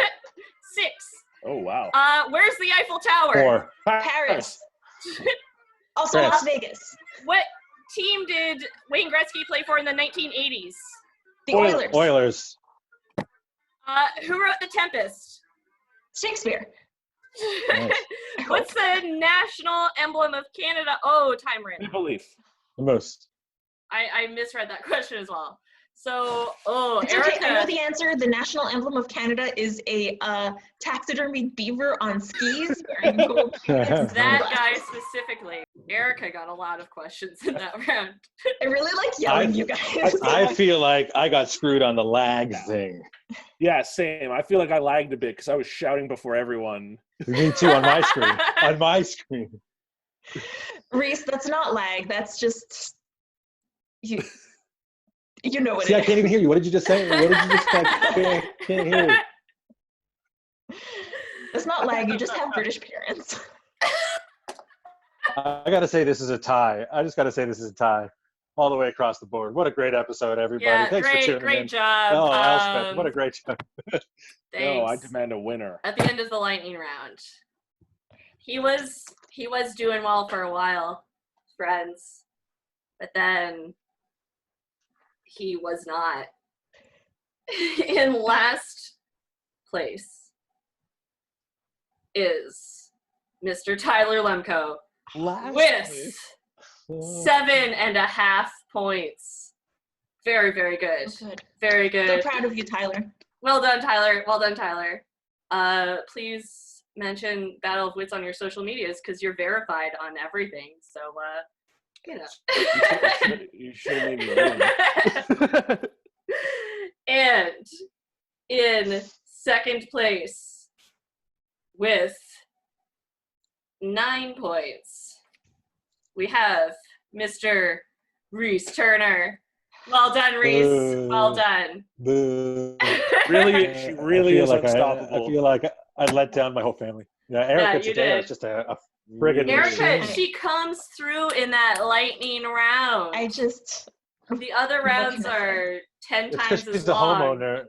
Oh, wow. Where's the Eiffel Tower? 4. Paris. Also France. Las Vegas. What team did Wayne Gretzky play for in the 1980s? The Oilers. Oilers. Who wrote The Tempest? Shakespeare. Nice. What's the national emblem of Canada? Oh, time ran. Maple Leaf. The most. I misread that question as well. So, It's Erica. okay. I know the answer. The national emblem of Canada is a taxidermied beaver on skis wearing gold pants. That guy specifically. Erica got a lot of questions in that round. I really like yelling, you guys. I feel like I got screwed on the lag thing. Yeah, same. I feel like I lagged a bit because I was shouting before everyone. Me too, on my screen. On my screen. Reese, that's not lag. That's just you. You know what See, it I is. can't even hear you. What did you just say? What did you just say? Can't hear you. It's not lag. You just have British parents. I got to say this is a tie. I just got to say this is a tie. All the way across the board. What a great episode, everybody. Yeah, Thanks for tuning great in. job. Oh, Elspeth, what a great job. Thanks. No, I demand a winner. At the end of the lightning round. He was doing well for a while, friends. But then he was not. In last place is Mr. Tyler Lemco Last with place. 7.5 points. Very, very good. Oh, good. Very So good. proud of you, Tyler. Well done, Tyler. Well done, Tyler. Please mention Battle of Wits on your social medias because you're verified on everything. So, you know. You should have made me learn. And in second place with 9 points, we have Mr. Reese Turner. Well done, Reese. Boo. Well done. Boo. Really, she really is I unstoppable. feel like I let down my whole family. Yeah, Erica you Taddeo did. is just a friggin' Erica, machine. she comes through in that lightning round. The other rounds can I say? are 10 It's times 'cause as she's the long. homeowner.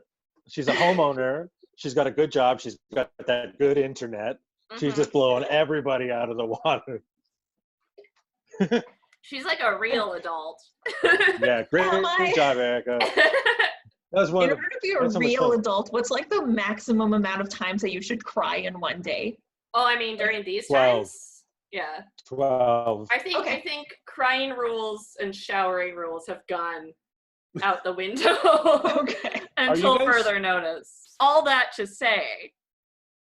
She's a homeowner. She's got a good job. She's got that good internet. She's just blowing everybody out of the water. She's like a real adult. Yeah, great job, Erica. That was one In of order the, to be a that's so much real fun. adult, what's like the maximum amount of times that you should cry in one day? Oh, I mean, during these 12. times? Yeah. 12. I think crying rules and showering rules have gone out the window Okay. until Are you guys- further notice. All that to say,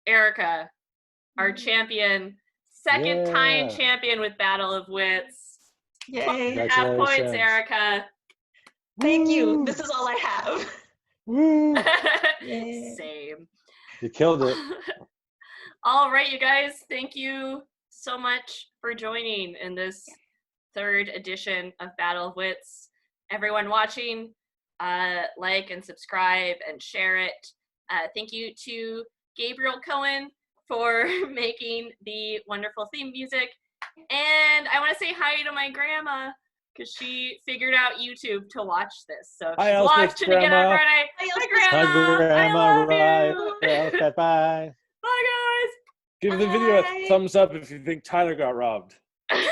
Erica, our champion, second time Yeah. champion with Battle of Wits. Yay. Half points, Congratulations. Erica. Thank you. Woo. This is all I have. Woo. Yay. Same. You killed it. All right, you guys. Thank you so much for joining in this third edition of Battle of Wits. Everyone watching, like and subscribe and share it. Thank you to Gabriel Cohen for making the wonderful theme music. And I want to say hi to my grandma because she figured out YouTube to watch this. So Hi, she's Elspeth, watching again on Grandma. Friday. Hi, Hi, Elspeth. Hi, Grandma. Grandma. I love Right. you. Elspeth, bye. Bye, Give the video Bye. a thumbs up if you think Tyler got robbed. guys.